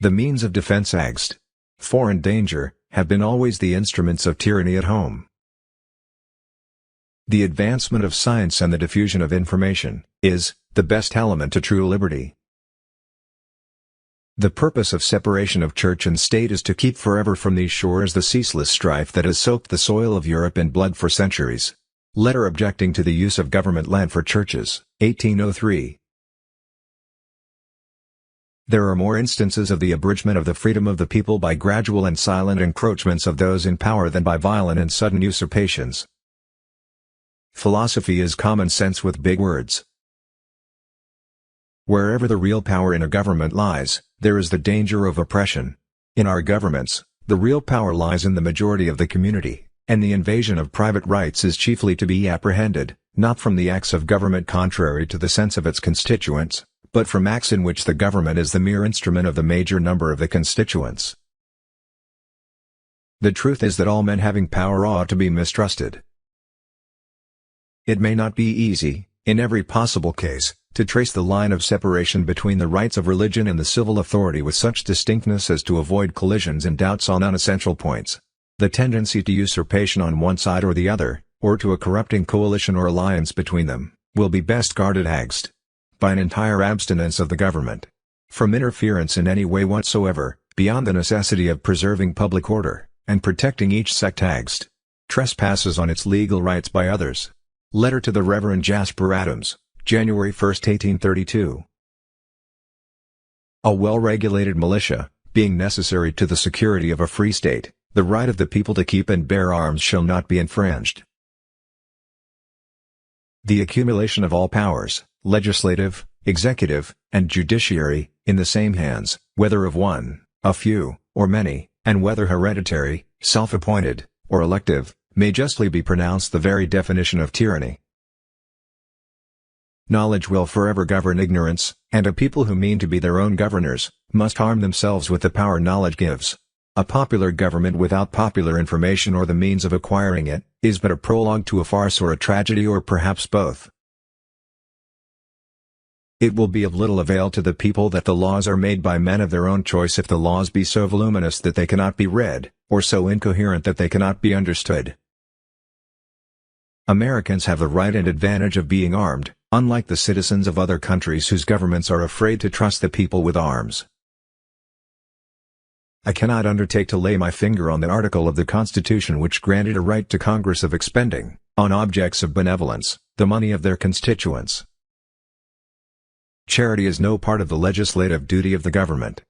The means of defense against foreign danger have been always the instruments of tyranny at home. The advancement of science and the diffusion of information is the best element to true liberty. The purpose of separation of church and state is to keep forever from these shores the ceaseless strife that has soaked the soil of Europe in blood for centuries. Letter objecting to the use of government land for churches, 1803. There are more instances of the abridgment of the freedom of the people by gradual and silent encroachments of those in power than by violent and sudden usurpations. Philosophy is common sense with big words. Wherever the real power in a government lies, there is the danger of oppression. In our governments, the real power lies in the majority of the community, and the invasion of private rights is chiefly to be apprehended, not from the acts of government contrary to the sense of its constituents, but from acts in which the government is the mere instrument of the major number of the constituents. The truth is that all men having power ought to be mistrusted. It may not be easy, in every possible case, to trace the line of separation between the rights of religion and the civil authority with such distinctness as to avoid collisions and doubts on unessential points. The tendency to usurpation on one side or the other, or to a corrupting coalition or alliance between them, will be best guarded against by an entire abstinence of the government from interference in any way whatsoever, beyond the necessity of preserving public order, and protecting each sect against trespasses on its legal rights by others. Letter to the Reverend Jasper Adams, January 1, 1832. A well-regulated militia, being necessary to the security of a free state, the right of the people to keep and bear arms shall not be infringed. The accumulation of all powers, legislative, executive, and judiciary, in the same hands, whether of one, a few, or many, and whether hereditary, self-appointed, or elective, may justly be pronounced the very definition of tyranny. Knowledge will forever govern ignorance, and a people who mean to be their own governors, must arm themselves with the power knowledge gives. A popular government without popular information or the means of acquiring it, is but a prologue to a farce or a tragedy or perhaps both. It will be of little avail to the people that the laws are made by men of their own choice if the laws be so voluminous that they cannot be read, or so incoherent that they cannot be understood. Americans have the right and advantage of being armed, unlike the citizens of other countries whose governments are afraid to trust the people with arms. I cannot undertake to lay my finger on the article of the Constitution which granted a right to Congress of expending, on objects of benevolence, the money of their constituents. Charity is no part of the legislative duty of the government.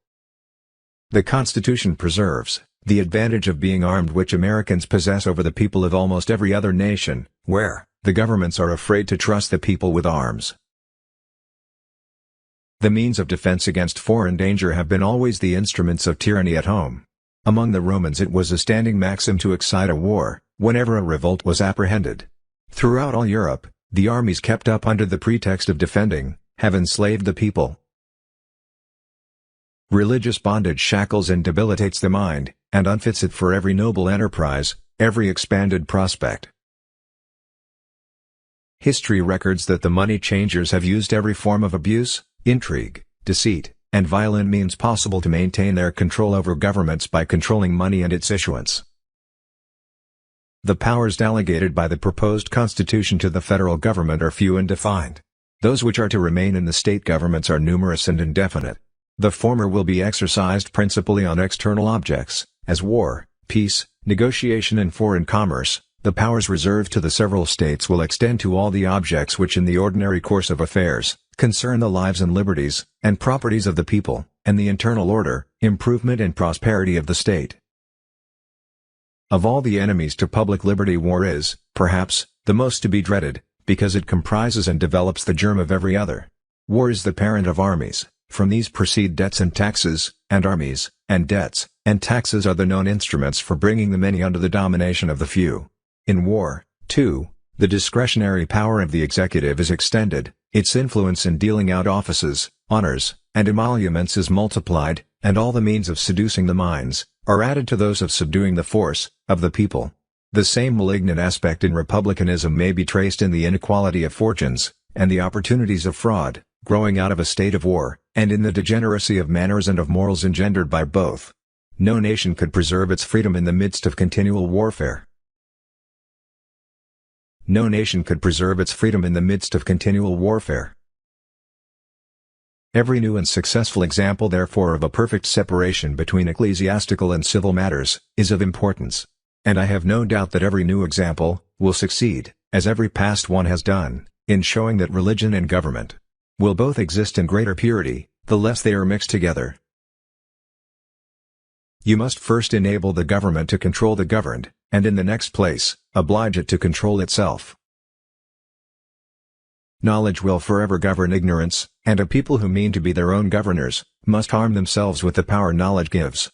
The Constitution preserves the advantage of being armed which Americans possess over the people of almost every other nation, where the governments are afraid to trust the people with arms. The means of defense against foreign danger have been always the instruments of tyranny at home. Among the Romans it was a standing maxim to excite a war, whenever a revolt was apprehended. Throughout all Europe, the armies kept up under the pretext of defending, have enslaved the people. Religious bondage shackles and debilitates the mind, and unfits it for every noble enterprise, every expanded prospect. History records that the money changers have used every form of abuse, intrigue, deceit, and violent means possible to maintain their control over governments by controlling money and its issuance. The powers delegated by the proposed Constitution to the federal government are few and defined. Those which are to remain in the state governments are numerous and indefinite. The former will be exercised principally on external objects, as war, peace, negotiation and foreign commerce. The powers reserved to the several states will extend to all the objects which in the ordinary course of affairs, concern the lives and liberties, and properties of the people, and the internal order, improvement and prosperity of the state. Of all the enemies to public liberty, war is, perhaps, the most to be dreaded, because it comprises and develops the germ of every other. War is the parent of armies. From these proceed debts and taxes, and armies, and debts, and taxes are the known instruments for bringing the many under the domination of the few. In war, too, the discretionary power of the executive is extended, its influence in dealing out offices, honors, and emoluments is multiplied, and all the means of seducing the minds, are added to those of subduing the force, of the people. The same malignant aspect in republicanism may be traced in the inequality of fortunes, and the opportunities of fraud, growing out of a state of war, and in the degeneracy of manners and of morals engendered by both. No nation could preserve its freedom in the midst of continual warfare. No nation could preserve its freedom in the midst of continual warfare. Every new and successful example therefore of a perfect separation between ecclesiastical and civil matters, is of importance. And I have no doubt that every new example, will succeed, as every past one has done, in showing that religion and government will both exist in greater purity, the less they are mixed together. You must first enable the government to control the governed, and in the next place, oblige it to control itself. Knowledge will forever govern ignorance, and a people who mean to be their own governors, must arm themselves with the power knowledge gives.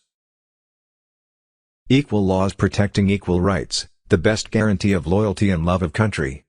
Equal laws protecting equal rights, the best guarantee of loyalty and love of country,